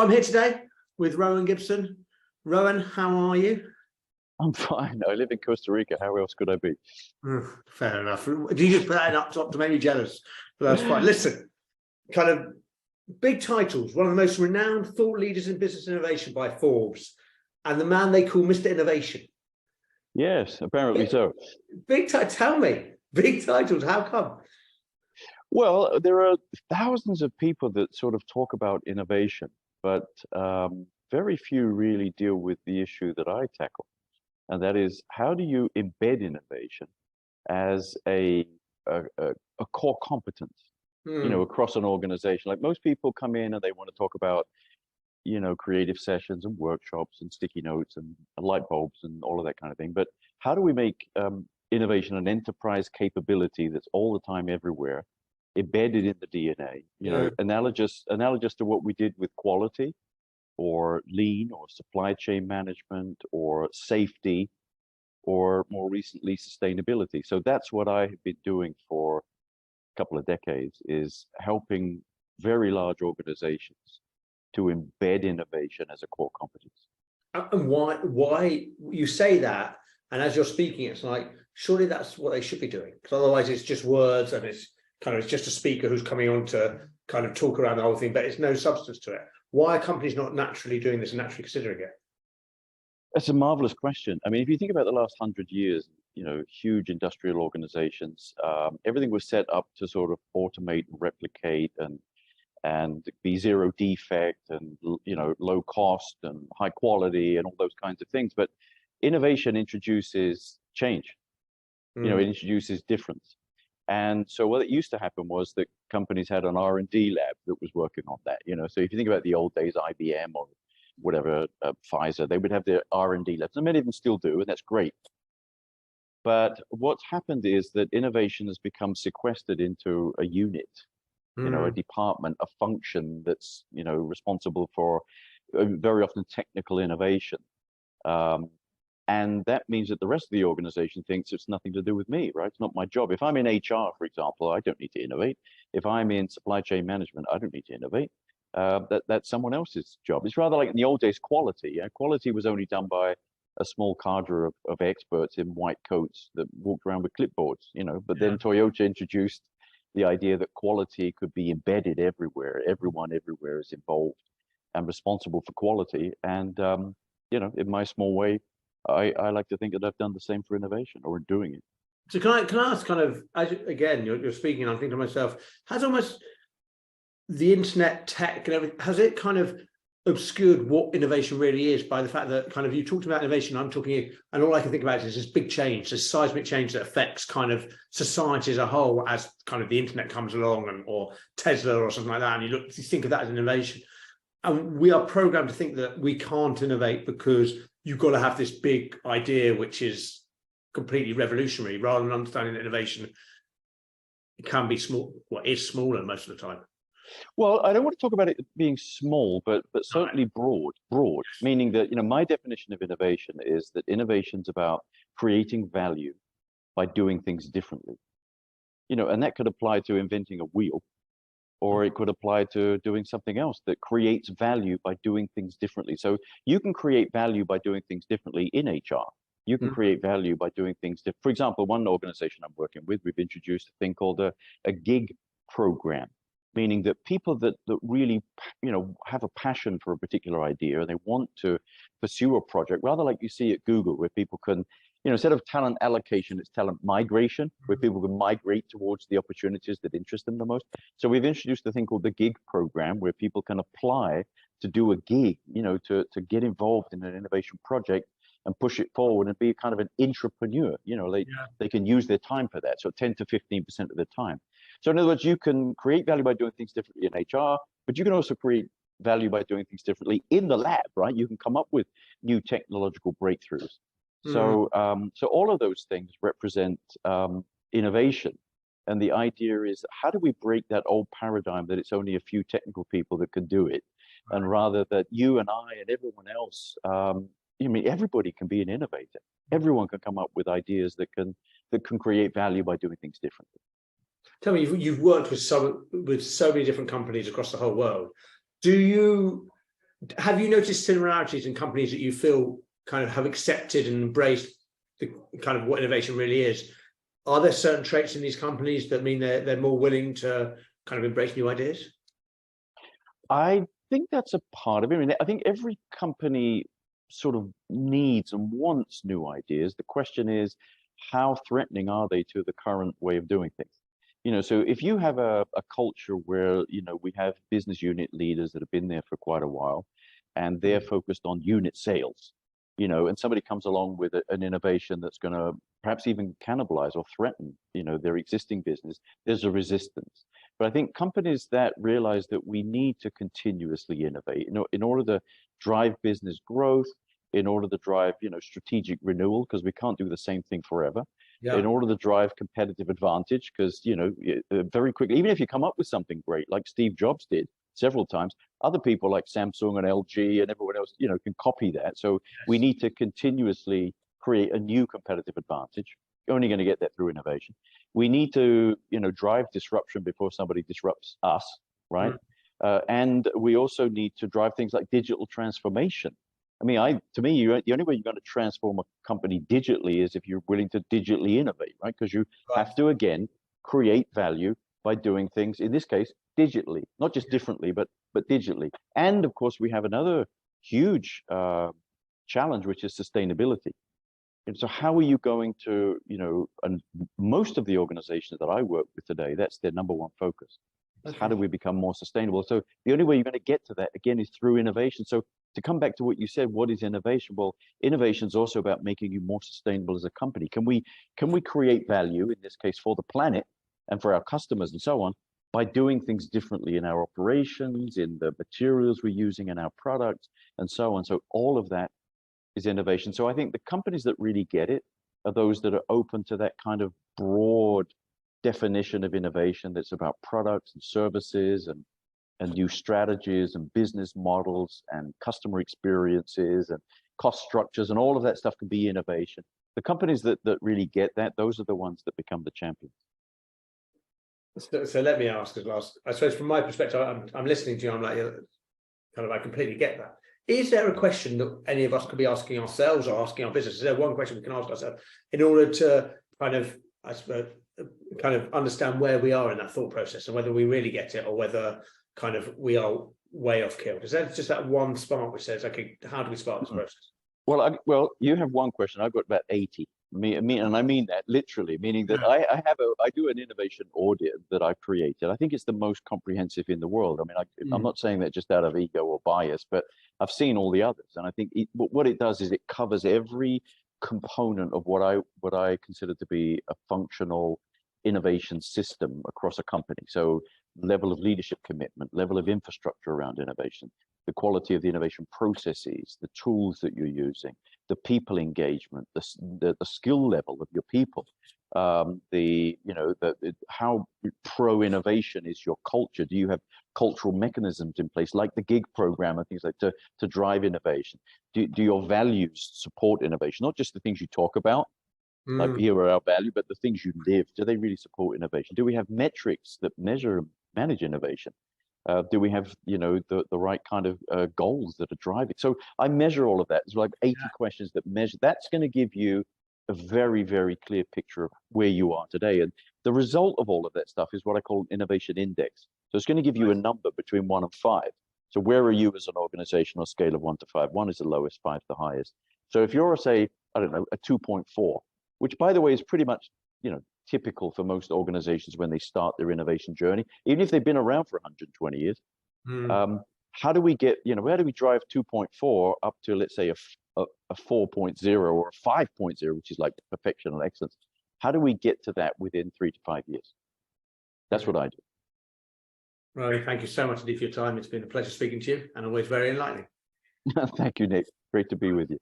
I'm here today with Rowan Gibson. Rowan, how are you? I'm fine. I live in Costa Rica. How else could I be? Fair enough. Do you just put that up top to make me jealous? But that's fine. Listen, kind of big titles. One of the most renowned thought leaders in business innovation by Forbes, and the man they call Mr. Innovation. Yes, apparently so. Tell me, big titles. How come? Well, there are thousands of people that sort of talk about innovation, but very few really deal with the issue that I tackle. And that is, how do you embed innovation as a core competence, across an organization? Like, most people come in and they want to talk about, creative sessions and workshops and sticky notes and light bulbs and all of that kind of thing. But how do we make innovation an enterprise capability that's all the time, everywhere, embedded in the DNA, analogous to what we did with quality, or lean, or supply chain management, or safety, or more recently, sustainability. So that's what I have been doing for a couple of decades, is helping very large organizations to embed innovation as a core competence. And why you say that, and as you're speaking, it's like, surely that's what they should be doing, because otherwise it's just words, and it's just a speaker who's coming on to kind of talk around the whole thing, but it's no substance to it. Why are companies not naturally doing this and naturally considering it? That's a marvelous question. I mean, if you think about the last 100 years, huge industrial organizations, everything was set up to sort of automate and replicate and be zero defect and, low cost and high quality and all those kinds of things. But innovation introduces change. It introduces difference. And so what used to happen was that companies had an R&D lab that was working on that. So if you think about the old days, IBM or whatever, Pfizer, they would have their R&D labs, and many of them still do, and that's great. But what's happened is that innovation has become sequestered into a unit, a department, a function that's, responsible for very often technical innovation. And that means that the rest of the organization thinks it's nothing to do with me, right? It's not my job. If I'm in HR, for example, I don't need to innovate. If I'm in supply chain management, I don't need to innovate. That's someone else's job. It's rather like in the old days, quality. Quality was only done by a small cadre of experts in white coats that walked around with clipboards, But then Toyota introduced the idea that quality could be embedded everywhere. Everyone everywhere is involved and responsible for quality. And, in my small way, I like to think that I've done the same for innovation, or doing it. So can I ask, kind of, again, you're speaking, and I'm thinking to myself, has almost the internet, tech and everything, has it kind of obscured what innovation really is, by the fact that kind of, you talked about innovation, I'm talking, and all I can think about is this big change, this seismic change that affects kind of society as a whole, as kind of the internet comes along, or Tesla or something like that, and you think of that as innovation. And we are programmed to think that we can't innovate because you've got to have this big idea which is completely revolutionary, rather than understanding that innovation, it can be small, is smaller most of the time. Well, I don't want to talk about it being small, but certainly broad, meaning that, my definition of innovation is that innovation's about creating value by doing things differently. And that could apply to inventing a wheel, or it could apply to doing something else that creates value by doing things differently. So you can create value by doing things differently in HR. You can create value by doing things different. For example, one organization I'm working with, we've introduced a thing called a gig program, meaning that people that really, have a passion for a particular idea, and they want to pursue a project, rather like you see at Google, where people can, instead of talent allocation, it's talent migration, where people can migrate towards the opportunities that interest them the most. So we've introduced a thing called the gig program, where people can apply to do a gig, to get involved in an innovation project and push it forward and be kind of an intrapreneur. They can use their time for that. So 10 to 15% of the time. So in other words, you can create value by doing things differently in HR, but you can also create value by doing things differently in the lab, right? You can come up with new technological breakthroughs. So all of those things represent innovation. And the idea is, how do we break that old paradigm that it's only a few technical people that can do it? And rather that you and I and everyone else, everybody can be an innovator. Everyone can come up with ideas that can create value by doing things differently. Tell me, you've worked with so many different companies across the whole world. Do you have you noticed similarities in companies that you feel kind of have accepted and embraced the kind of what innovation really is? Are there certain traits in these companies that mean they're more willing to kind of embrace new ideas? I think that's a part of it. I mean, I think every company sort of needs and wants new ideas. The question is, how threatening are they to the current way of doing things? So if you have a culture where, we have business unit leaders that have been there for quite a while, and they're focused on unit sales, and somebody comes along with an innovation that's going to perhaps even cannibalize or threaten, their existing business, there's a resistance. But I think companies that realize that we need to continuously innovate, in order to drive business growth, in order to drive, strategic renewal, because we can't do the same thing forever, in order to drive competitive advantage, because, very quickly, even if you come up with something great, like Steve Jobs did several times, other people like Samsung and LG and everyone else, can copy that. So we need to continuously create a new competitive advantage. You're only going to get that through innovation. We need to, drive disruption before somebody disrupts us, right? And we also need to drive things like digital transformation. I mean, to me, the only way you're going to transform a company digitally is if you're willing to digitally innovate, right? Because you have to, again, create value by doing things, in this case, digitally, not just differently, but digitally. And of course, we have another huge challenge, which is sustainability. And so how are you going to, and most of the organizations that I work with today, that's their number one focus. Okay. How do we become more sustainable? So the only way you're going to get to that, again, is through innovation. So to come back to what you said, what is innovation? Well, innovation is also about making you more sustainable as a company. Can we create value, in this case, for the planet and for our customers and so on, by doing things differently in our operations, in the materials we're using in our products, and so on. So all of that is innovation. So I think the companies that really get it are those that are open to that kind of broad definition of innovation that's about products and services and new strategies and business models and customer experiences and cost structures, and all of that stuff can be innovation. The companies that really get that, those are the ones that become the champions. So let me ask as last, I suppose from my perspective, I'm listening to you, I'm like, kind of, I completely get that. Is there a question that any of us could be asking ourselves or asking our business? Is there one question we can ask ourselves in order to kind of, I suppose, kind of understand where we are in that thought process and whether we really get it or whether kind of we are way off kilter? Is there just that one spark which says, okay, how do we start this process? Well, you have one question. I've got about 80. And I mean that literally, meaning that I do an innovation audit that I created. I think it's the most comprehensive in the world. I mean, I'm not saying that just out of ego or bias, but I've seen all the others, and I think what it does is it covers every component of what I consider to be a functional innovation system across a company. So level of leadership commitment, level of infrastructure around innovation, the quality of the innovation processes, the tools that you're using, the people engagement, the skill level of your people, how pro-innovation is your culture. Do you have cultural mechanisms in place, like the gig program and things like to drive innovation? Do your values support innovation? Not just the things you talk about, like here are our value, but the things you live. Do they really support innovation? Do we have metrics that measure and manage innovation? Do we have, the right kind of goals that are driving? So I measure all of that. It's like 80 questions that measure. That's going to give you a very, very clear picture of where you are today. And the result of all of that stuff is what I call an innovation index. So it's going to give you a number between 1 and 5. So where are you as an organization on a scale of 1 to 5? 1 is the lowest, 5 the highest. So if you're, say, I don't know, a 2.4, which by the way is pretty much, typical for most organizations when they start their innovation journey, even if they've been around for 120 years. How do we get, where do we drive 2.4 up to, let's say, a 4.0 or a 5.0, which is like perfection and excellence? How do we get to that within 3 to 5 years? That's what I do. Rowan, thank you so much indeed for your time. It's been a pleasure speaking to you and always very enlightening. Thank you, Nick. Great to be with you.